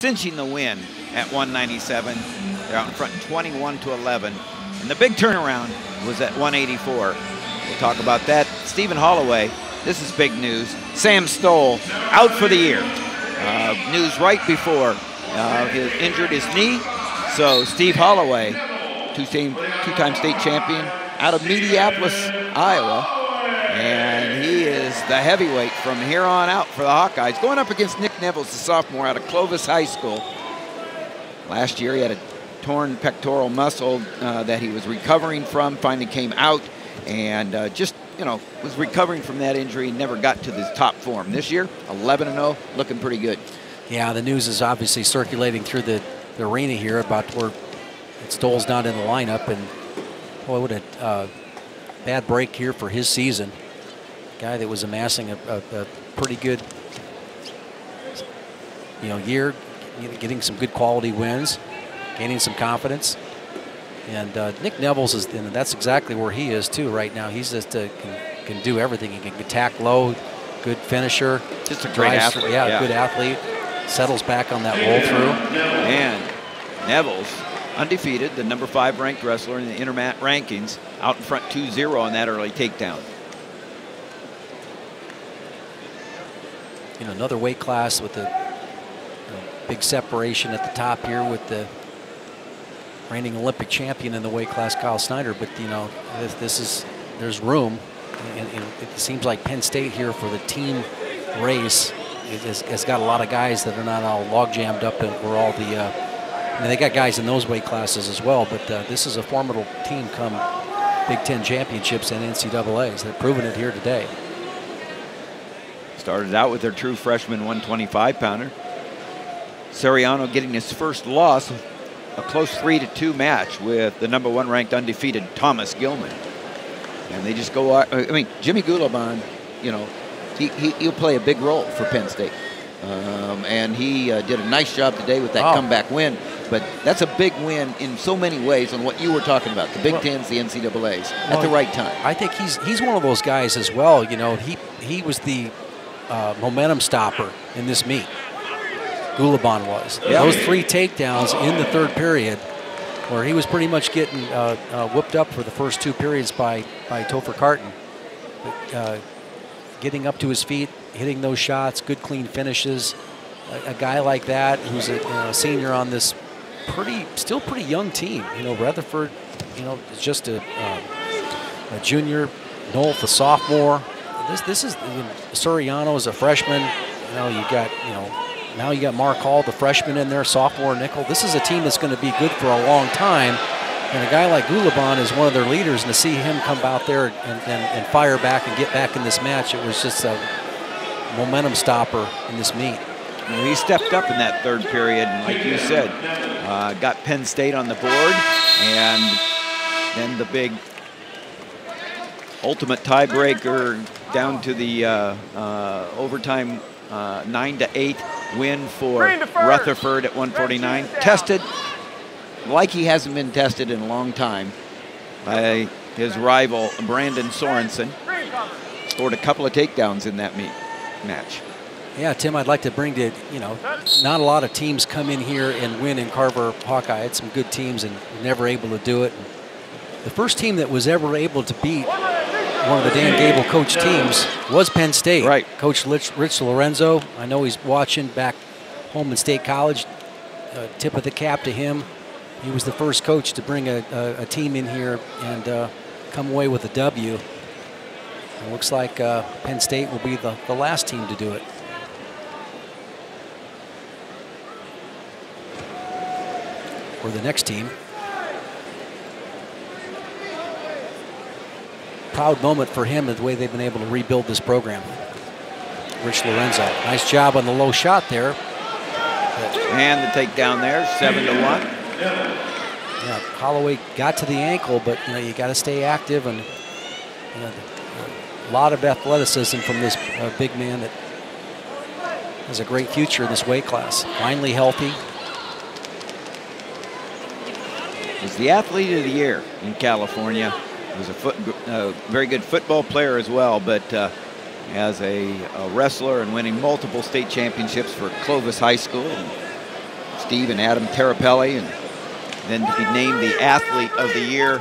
cinching the win at 197. They're out in front 21-11. And the big turnaround was at 184. We'll talk about that. Stephen Holloway, this is big news. Sam Stoll out for the year. News right before he injured his knee. So Steve Holloway, two-time state champion out of Mediapolis, Iowa. And he is the heavyweight from here on out for the Hawkeyes. Going up against Nick Nevills, the sophomore out of Clovis High School. Last year he had a torn pectoral muscle that he was recovering from, finally came out, and was recovering from that injury and never got to the top form. This year, 11-0, looking pretty good. Yeah, the news is obviously circulating through the arena here about where Stoll's not in the lineup, and boy, what a bad break here for his season. Guy that was amassing a pretty good year, getting some good quality wins, gaining some confidence. And Nick Nevills is, and that's exactly where he is too right now. He's just can do everything. He can attack low, good finisher, just a great athlete. Yeah, good athlete. Settles back on that roll through. And Nevills, undefeated, the number 5 ranked wrestler in the Intermat rankings, out in front 2-0 on that early takedown. Another weight class with a big separation at the top here with the reigning Olympic champion in the weight class, Kyle Snyder. But there's room, and it seems like Penn State here for the team race has got a lot of guys that are not all log jammed up, and we're all they got guys in those weight classes as well. But this is a formidable team come Big Ten championships and NCAAs. They're proving it here today. Started out with their true freshman 125-pounder. Soriano getting his first loss, a close 3-2 match with the number 1 ranked undefeated Thomas Gilman. And they just go, I mean, Jimmy Gulabon, he'll play a big role for Penn State. And he did a nice job today with that comeback win. But that's a big win in so many ways on what you were talking about, the Big Tens, the NCAAs, at the right time. I think he's one of those guys as well. He was the momentum stopper in this meet. Gulabon was. Yep. Those 3 takedowns in the 3rd period, where he was pretty much getting whooped up for the first 2 periods by Topher Carton. But, getting up to his feet, hitting those shots, good clean finishes. A guy like that, who's a senior on this still pretty young team. Rutherford, is just a junior. Nolf, a sophomore. This is Soriano is a freshman. Now you got Mark Hall, the freshman, in there, sophomore nickel. This is a team that's going to be good for a long time. And a guy like Gulabon is one of their leaders, and to see him come out there and fire back and get back in this match, it was just a momentum stopper in this meet. Well, he stepped up in that 3rd period, and like you said, got Penn State on the board, and then the big ultimate tiebreaker down to the overtime 9-8 win for Rutherford at 149. Tested like he hasn't been tested in a long time by his rival Brandon Sorensen. Scored a couple of takedowns in that match. Yeah, Tim, I'd like to bring to, not a lot of teams come in here and win in Carver Hawkeye. Had some good teams and never able to do it. The first team that was ever able to beat one of the Dan Gable coach teams was Penn State. Right. Coach Rich Lorenzo. I know he's watching back home in State College. Tip of the cap to him. He was the first coach to bring a team in here and come away with a W. It looks like Penn State will be the last team to do it. Or the next team. Proud moment for him, the way they've been able to rebuild this program. Rich Lorenzo, nice job on the low shot there. And the takedown there, 7-1. Yeah, Holloway got to the ankle, but you got to stay active, and a lot of athleticism from this big man that has a great future in this weight class. Finally healthy. Was the athlete of the year in California. He was a very good football player as well, but as a wrestler and winning multiple state championships for Clovis High School. And Steve and Adam Terapelli, and then to be named the Athlete of the Year.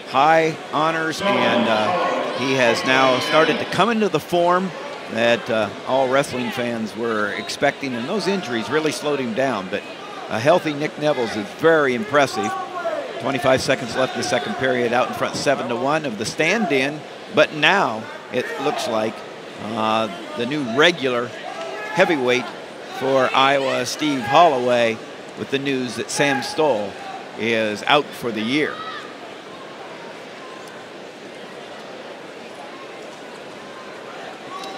High honors, and he has now started to come into the form that all wrestling fans were expecting, and those injuries really slowed him down. But a healthy Nick Nevills is very impressive. 25 seconds left in the second period, out in front 7-1 of the stand-in. But now it looks like the new regular heavyweight for Iowa, Steve Holloway, with the news that Sam Stoll is out for the year.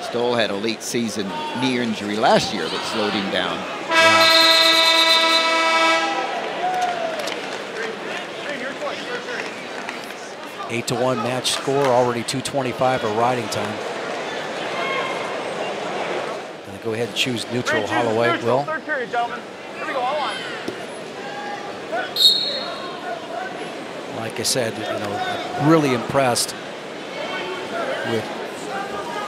Stoll had a late season knee injury last year that slowed him down. 8-1 match score, already 2:25 of riding time. Gonna go ahead and choose neutral. Holloway will. Third period, gentlemen. Here we go, all on. Like I said, I'm really impressed with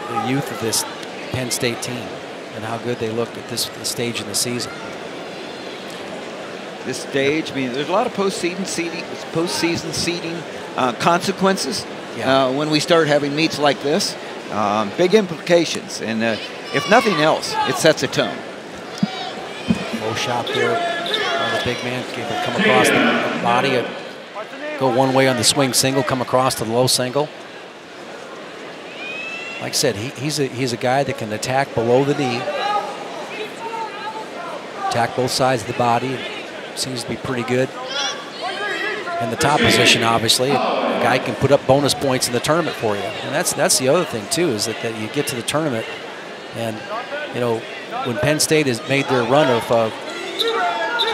the youth of this Penn State team and how good they look at this stage in the season. This stage, I mean, there's a lot of postseason seeding consequences when we start having meets like this. Big implications, and if nothing else, it sets a tone. Low shot there. The big man come across the body, go one way on the swing single, come across to the low single. Like I said, he's a guy that can attack below the knee, attack both sides of the body. Seems to be pretty good. In the top position, obviously, a guy can put up bonus points in the tournament for you. And that's the other thing too, is that you get to the tournament, and when Penn State has made their run of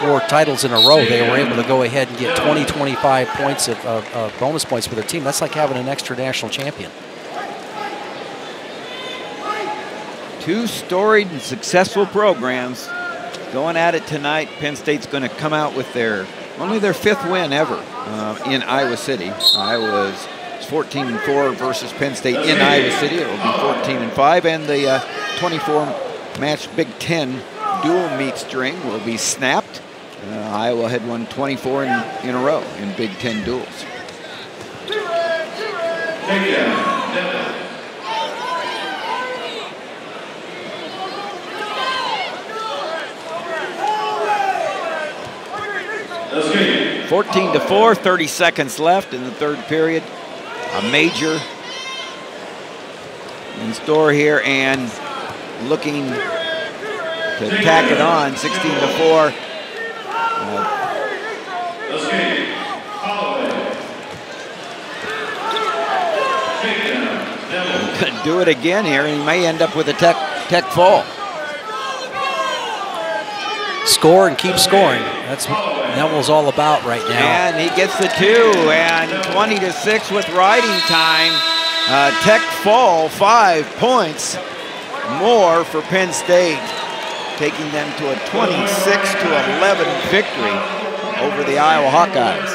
4 titles in a row, they were able to go ahead and get 20-25 points of bonus points for their team. That's like having an extra national champion. 2 storied and successful programs going at it tonight. Penn State's going to come out with only their 5th win ever in Iowa City. Iowa's 14-4 versus Penn State in Iowa City. It will be 14-5, and the 24-match Big Ten dual meet string will be snapped. Iowa had won 24 in a row in Big Ten duels. Okay. 14-4, 30 seconds left in the third period. A major in store here, and looking to tack it on. 16-4. Could do it again here, and he may end up with a tech fall. Score and keep scoring. That's what Neville's all about right now. And he gets the 2, and 20-6 with riding time. Tech fall, 5 points more for Penn State, taking them to a 26-11 victory over the Iowa Hawkeyes.